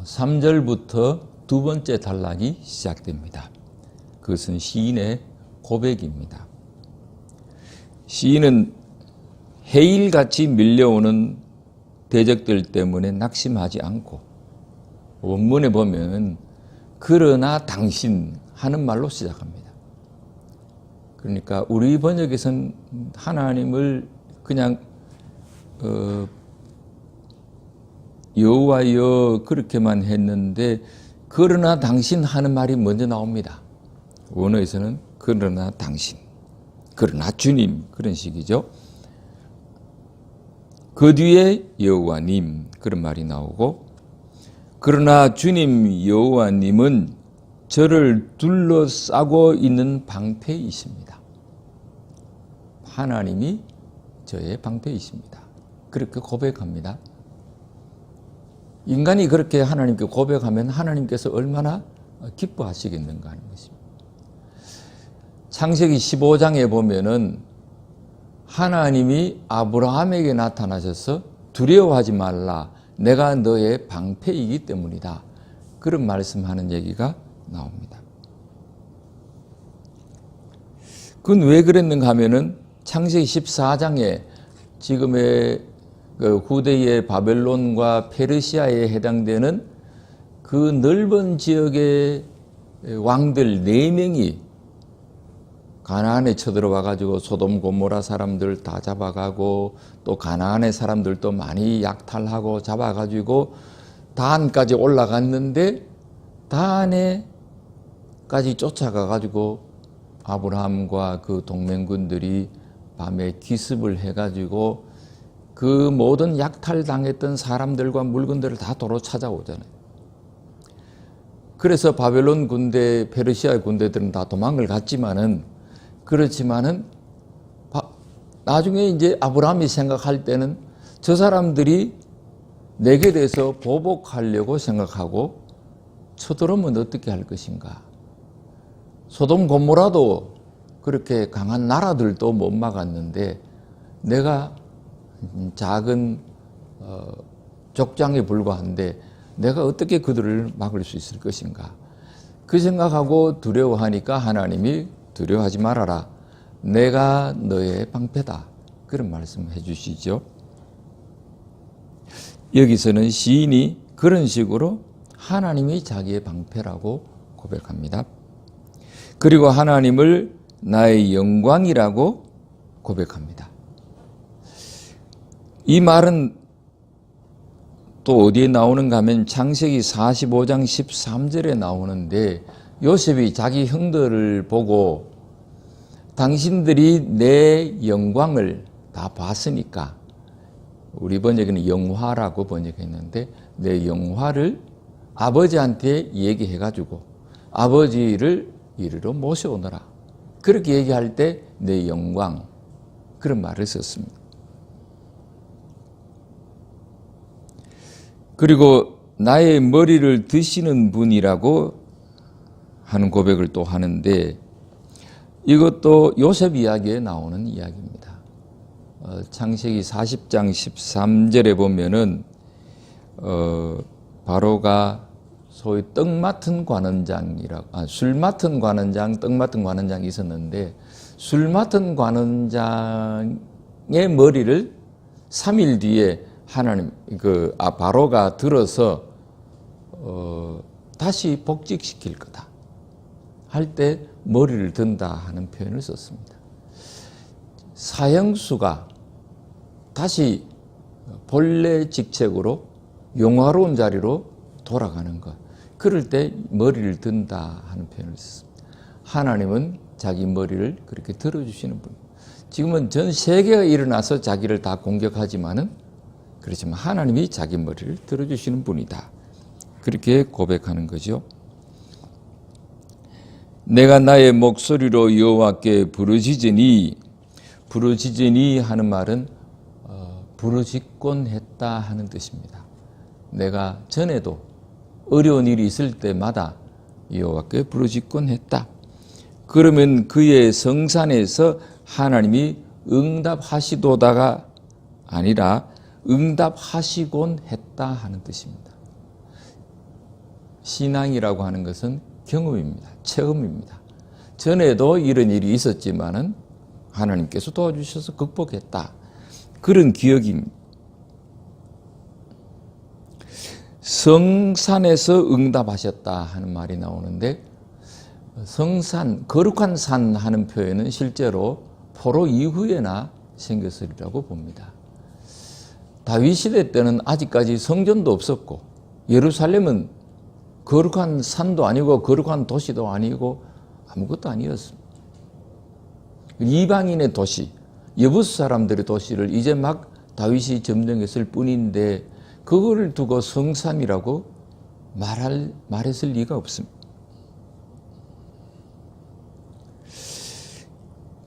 3절부터 두 번째 단락이 시작됩니다. 그것은 시인의 고백입니다. 시인은 해일같이 밀려오는 대적들 때문에 낙심하지 않고, 원문에 보면 그러나 당신 하는 말로 시작합니다. 그러니까 우리 번역에서는 하나님을 그냥 여호와여 그렇게만 했는데, 그러나 당신 하는 말이 먼저 나옵니다. 원어에서는 그러나 당신, 그러나 주님, 그런 식이죠. 그 뒤에 여호와님, 그런 말이 나오고, 그러나 주님 여호와님은 저를 둘러싸고 있는 방패이십니다. 하나님이 저의 방패이십니다. 그렇게 고백합니다. 인간이 그렇게 하나님께 고백하면 하나님께서 얼마나 기뻐하시겠는가 하는 것입니다. 창세기 15장에 보면은 하나님이 아브라함에게 나타나셔서 두려워하지 말라, 내가 너의 방패이기 때문이다, 그런 말씀하는 얘기가 나옵니다. 그건 왜 그랬는가 하면은 창세기 14장에 지금의 그 후대의 바벨론과 페르시아에 해당되는 그 넓은 지역의 왕들 4명이 가나안에 쳐들어와 가지고 소돔 고모라 사람들 다 잡아가고, 또 가나안의 사람들도 많이 약탈하고 잡아가지고 단까지 올라갔는데, 단에까지 쫓아가 가지고 아브라함과 그 동맹군들이 밤에 기습을 해가지고 그 모든 약탈당했던 사람들과 물건들을 다 도로 찾아오잖아요. 그래서 바벨론 군대, 페르시아 군대들은 다 도망을 갔지만은, 그렇지만은 나중에 이제 아브라함이 생각할 때는 저 사람들이 내게 대해서 보복하려고 생각하고 쳐들어오면 어떻게 할 것인가. 소돔 고모라도 그렇게 강한 나라들도 못 막았는데 내가 작은 족장에 불과한데 내가 어떻게 그들을 막을 수 있을 것인가. 그 생각하고 두려워하니까 하나님이 두려워하지 말아라, 내가 너의 방패다, 그런 말씀해 주시죠. 여기서는 시인이 그런 식으로 하나님이 자기의 방패라고 고백합니다. 그리고 하나님을 나의 영광이라고 고백합니다. 이 말은 또 어디에 나오는가 하면 창세기 45장 13절에 나오는데, 요셉이 자기 형들을 보고 당신들이 내 영광을 다 봤으니까, 우리 번역에는 영화라고 번역했는데, 내 영화를 아버지한테 얘기해가지고 아버지를 이리로 모셔오너라, 그렇게 얘기할 때 내 영광, 그런 말을 썼습니다. 그리고 나의 머리를 드시는 분이라고 하는 고백을 또 하는데, 이것도 요셉 이야기에 나오는 이야기입니다. 창세기 40장 13절에 보면은 바로가 소위 떡 맡은 관원장이라고, 술 맡은 관원장, 떡 맡은 관원장이 있었는데, 술 맡은 관원장의 머리를 3일 뒤에 하나님, 바로가 들어서 다시 복직시킬 거다 할 때 머리를 든다 하는 표현을 썼습니다. 사형수가 다시 본래 직책으로 영화로운 자리로 돌아가는 것, 그럴 때 머리를 든다 하는 표현을 썼습니다. 하나님은 자기 머리를 그렇게 들어주시는 분. 지금은 전 세계가 일어나서 자기를 다 공격하지만은, 그렇지만 하나님이 자기 머리를 들어주시는 분이다, 그렇게 고백하는 거죠. 내가 나의 목소리로 여호와께 부르짖으니, 부르짖으니 하는 말은 부르짖곤 했다 하는 뜻입니다. 내가 전에도 어려운 일이 있을 때마다 여호와께 부르짖곤 했다. 그러면 그의 성산에서 하나님이 응답하시도다가 아니라 응답하시곤 했다 하는 뜻입니다. 신앙이라고 하는 것은 경험입니다. 체험입니다. 전에도 이런 일이 있었지만은 하나님께서 도와주셔서 극복했다. 그런 기억입니다. 성산에서 응답하셨다 하는 말이 나오는데, 성산, 거룩한 산 하는 표현은 실제로 포로 이후에나 생겼으리라고 봅니다. 다윗 시대 때는 아직까지 성전도 없었고, 예루살렘은 거룩한 산도 아니고 거룩한 도시도 아니고 아무것도 아니었습니다. 이방인의 도시, 여부스 사람들의 도시를 이제 막 다윗이 점령했을 뿐인데 그거를 두고 성산이라고 말했을 리가 없습니다.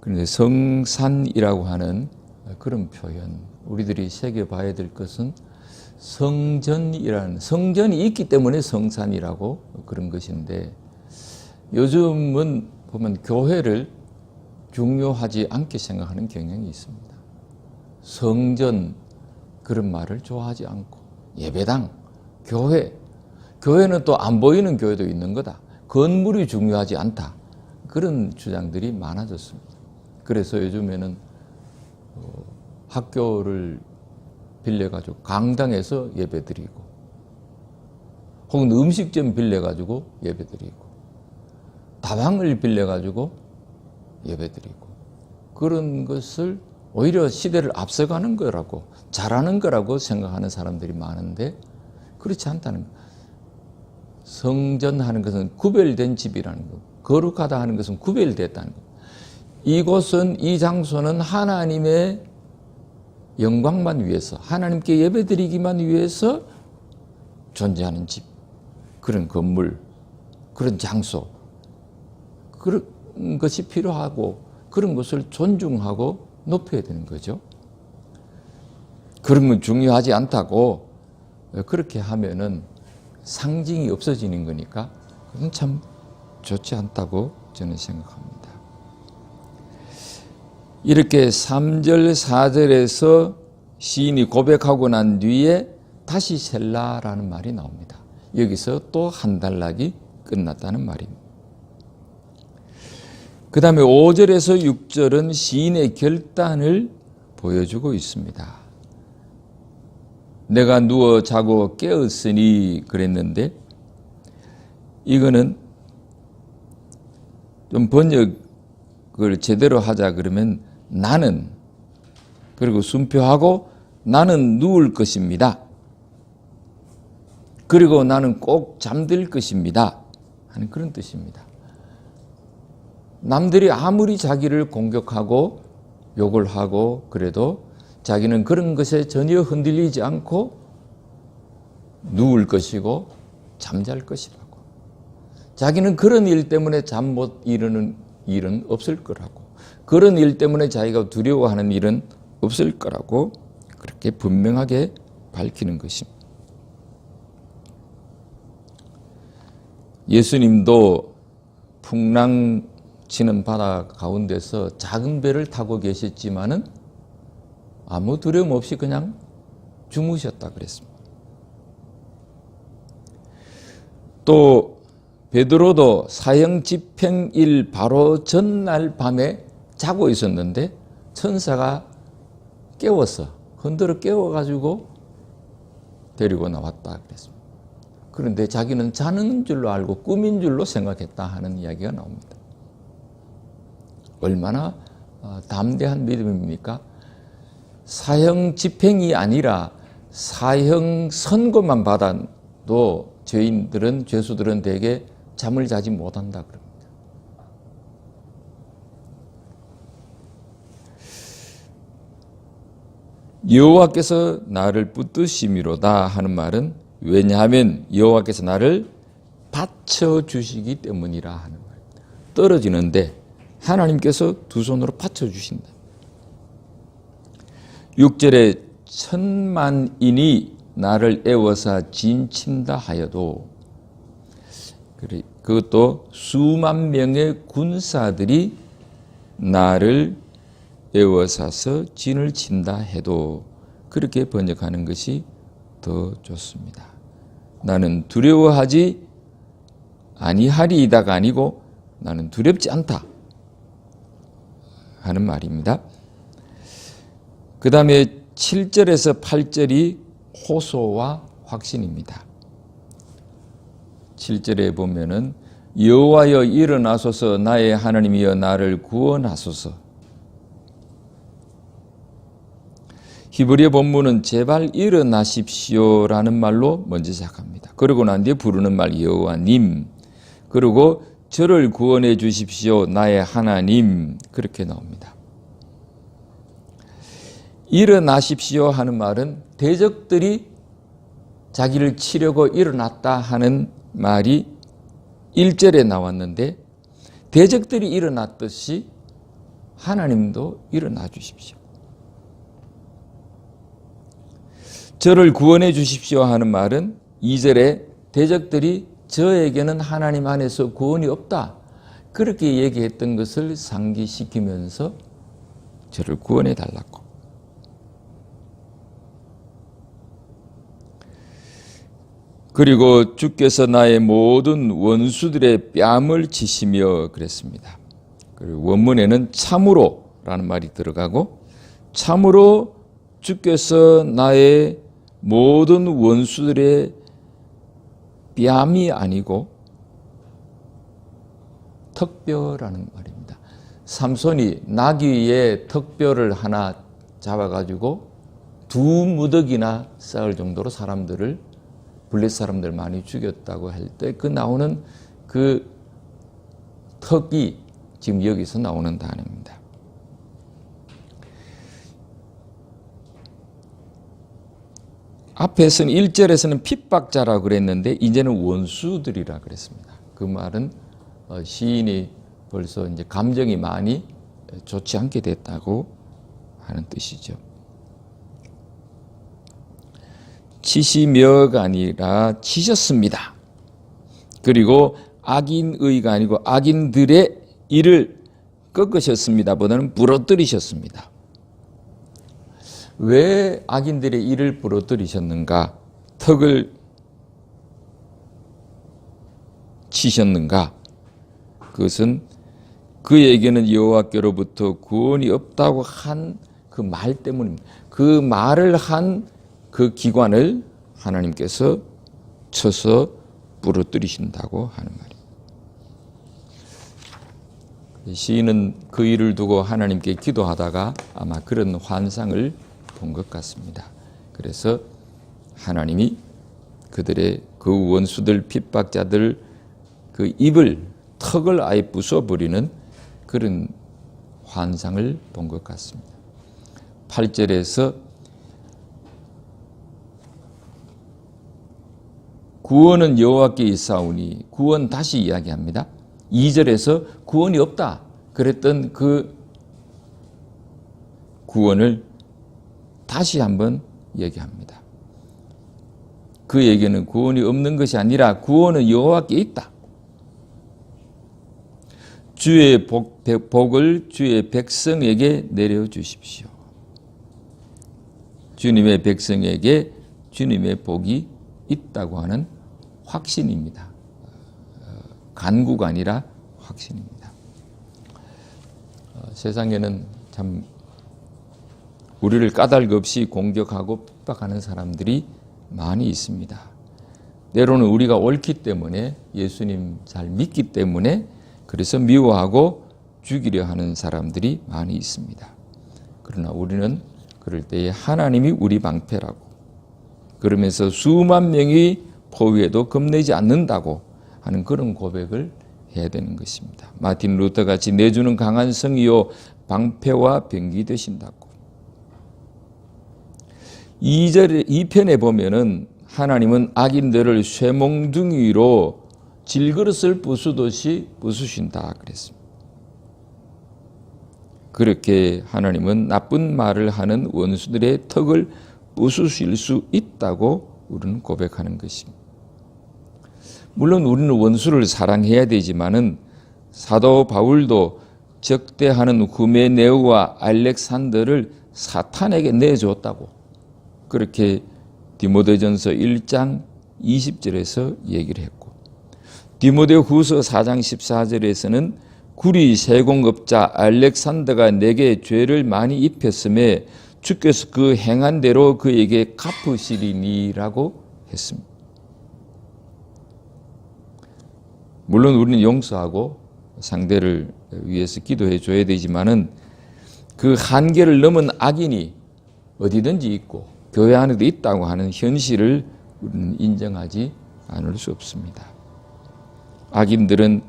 그런데 성산이라고 하는 그런 표현, 우리들이 새겨봐야 될 것은 성전이라는, 성전이 있기 때문에 성산이라고 그런 것인데, 요즘은 보면 교회를 중요하지 않게 생각하는 경향이 있습니다. 성전, 그런 말을 좋아하지 않고, 예배당, 교회, 교회는 또 안 보이는 교회도 있는 거다. 건물이 중요하지 않다. 그런 주장들이 많아졌습니다. 그래서 요즘에는 학교를 빌려가지고 강당에서 예배드리고, 혹은 음식점 빌려가지고 예배드리고, 다방을 빌려가지고 예배드리고, 그런 것을 오히려 시대를 앞서가는 거라고, 잘하는 거라고 생각하는 사람들이 많은데 그렇지 않다는 거예요. 성전하는 것은 구별된 집이라는 거, 거룩하다 하는 것은 구별됐다는 거. 이곳은, 이 장소는 하나님의 영광만 위해서, 하나님께 예배드리기만 위해서 존재하는 집, 그런 건물, 그런 장소, 그런 것이 필요하고 그런 것을 존중하고 높여야 되는 거죠. 그런 건 중요하지 않다고 그렇게 하면은 상징이 없어지는 거니까 그건 참 좋지 않다고 저는 생각합니다. 이렇게 3절, 4절에서 시인이 고백하고 난 뒤에 다시 셀라라는 말이 나옵니다. 여기서 또 한 단락이 끝났다는 말입니다. 그 다음에 5절에서 6절은 시인의 결단을 보여주고 있습니다. 내가 누워 자고 깨었으니 그랬는데, 이거는 좀 번역을 제대로 하자 그러면 나는, 그리고 순표하고 나는 누울 것입니다. 그리고 나는 꼭 잠들 것입니다 하는 그런 뜻입니다. 남들이 아무리 자기를 공격하고 욕을 하고 그래도 자기는 그런 것에 전혀 흔들리지 않고 누울 것이고 잠잘 것이라고. 자기는 그런 일 때문에 잠 못 이루는 일은 없을 거라고. 그런 일 때문에 자기가 두려워하는 일은 없을 거라고 그렇게 분명하게 밝히는 것입니다. 예수님도 풍랑 치는 바다 가운데서 작은 배를 타고 계셨지만은 아무 두려움 없이 그냥 주무셨다 그랬습니다. 또 베드로도 사형 집행일 바로 전날 밤에 자고 있었는데 천사가 깨워서 흔들어 깨워가지고 데리고 나왔다 그랬습니다. 그런데 자기는 자는 줄로 알고 꿈인 줄로 생각했다 하는 이야기가 나옵니다. 얼마나 담대한 믿음입니까? 사형 집행이 아니라 사형 선고만 받아도 죄수들은 대개 잠을 자지 못한다 그럽니다. 여호와께서 나를 붙드심이로다 하는 말은, 왜냐하면 여호와께서 나를 받쳐주시기 때문이라 하는 말입니다. 떨어지는데 하나님께서 두 손으로 받쳐주신다. 6절에 천만인이 나를 애워사 진친다 하여도, 그것도 수만 명의 군사들이 나를 애워사서 진을 친다 해도, 그렇게 번역하는 것이 더 좋습니다. 나는 두려워하지 아니하리이다가 아니고 나는 두렵지 않다 하는 말입니다. 그 다음에 7절에서 8절이 호소와 확신입니다. 7절에 보면은 여호와여 일어나소서 나의 하나님이여 나를 구원하소서. 히브리어 본문은 제발 일어나십시오라는 말로 먼저 시작합니다. 그러고 난 뒤에 부르는 말 여호와님, 그리고 저를 구원해 주십시오 나의 하나님, 그렇게 나옵니다. 일어나십시오 하는 말은 대적들이 자기를 치려고 일어났다 하는 말이 1절에 나왔는데, 대적들이 일어났듯이 하나님도 일어나 주십시오. 저를 구원해 주십시오 하는 말은 2절에 대적들이 저에게는 하나님 안에서 구원이 없다, 그렇게 얘기했던 것을 상기시키면서 저를 구원해 달라고. 그리고 주께서 나의 모든 원수들의 뺨을 치시며 그랬습니다. 그리고 원문에는 참으로라는 말이 들어가고, 참으로 주께서 나의 모든 원수들의 뺨이 아니고 턱뼈라는 말입니다. 삼손이 나귀의 턱뼈를 하나 잡아가지고 2무더기나 쌓을 정도로 사람들을, 블레 사람들 많이 죽였다고 할 때 그 나오는 그 턱이 지금 여기서 나오는 단어입니다. 앞에서는 1절에서는 핍박자라고 그랬는데 이제는 원수들이라 그랬습니다. 그 말은 시인이 벌써 이제 감정이 많이 좋지 않게 됐다고 하는 뜻이죠. 치시며가 아니라 치셨습니다. 그리고 악인의가 아니고 악인들의 이를 꺾으셨습니다 보다는 부러뜨리셨습니다. 왜 악인들의 이를 부러뜨리셨는가? 턱을 치셨는가? 그것은 그에게는 여호와께로부터 구원이 없다고 한 그 말 때문입니다. 그 말을 한 그 기관을 하나님께서 쳐서 부러뜨리신다고 하는 말입니다. 시인은 그 일을 두고 하나님께 기도하다가 아마 그런 환상을 본 것 같습니다. 그래서 하나님이 그들의 그 원수들, 핍박자들 그 입을, 턱을 아예 부숴버리는 그런 환상을 본 것 같습니다. 8절에서 구원은 여호와께 있사오니, 구원 다시 이야기합니다. 2절에서 구원이 없다 그랬던 그 구원을 다시 한번 얘기합니다. 그에게는 구원이 없는 것이 아니라 구원은 여호와께 있다. 주의 복을 주의 백성에게 내려주십시오. 주님의 백성에게 주님의 복이 있다고 하는 확신입니다. 간구가 아니라 확신입니다. 세상에는 참 우리를 까닭 없이 공격하고 핍박하는 사람들이 많이 있습니다. 때로는 우리가 옳기 때문에, 예수님 잘 믿기 때문에 그래서 미워하고 죽이려 하는 사람들이 많이 있습니다. 그러나 우리는 그럴 때에 하나님이 우리 방패라고, 그러면서 수만 명이 포위해도 겁내지 않는다고 하는 그런 고백을 해야 되는 것입니다. 마틴 루터 같이 내주는 강한 성이요 방패와 병기 되신다고. 2편에 보면은 하나님은 악인들을 쇠몽둥이로 질그릇을 부수듯이 부수신다 그랬습니다. 그렇게 하나님은 나쁜 말을 하는 원수들의 턱을 부수실 수 있다고 우리는 고백하는 것입니다. 물론 우리는 원수를 사랑해야 되지만은 사도 바울도 적대하는 후메네오와 알렉산더를 사탄에게 내줬다고 그렇게 디모데전서 1장 20절에서 얘기를 했고, 디모데후서 4장 14절에서는 구리 세공업자 알렉산더가 내게 죄를 많이 입혔음에 주께서 그 행한 대로 그에게 갚으시리니라고 했습니다. 물론 우리는 용서하고 상대를 위해서 기도해 줘야 되지만은 그 한계를 넘은 악인이 어디든지 있고 교회 안에도 있다고 하는 현실을 우리는 인정하지 않을 수 없습니다. 악인들은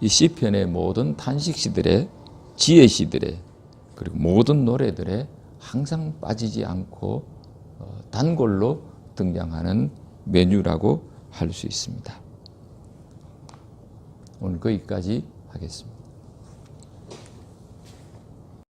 이 시편의 모든 탄식시들의 지혜시들의 그리고 모든 노래들에 항상 빠지지 않고 단골로 등장하는 메뉴라고 할 수 있습니다. 오늘 거기까지 하겠습니다.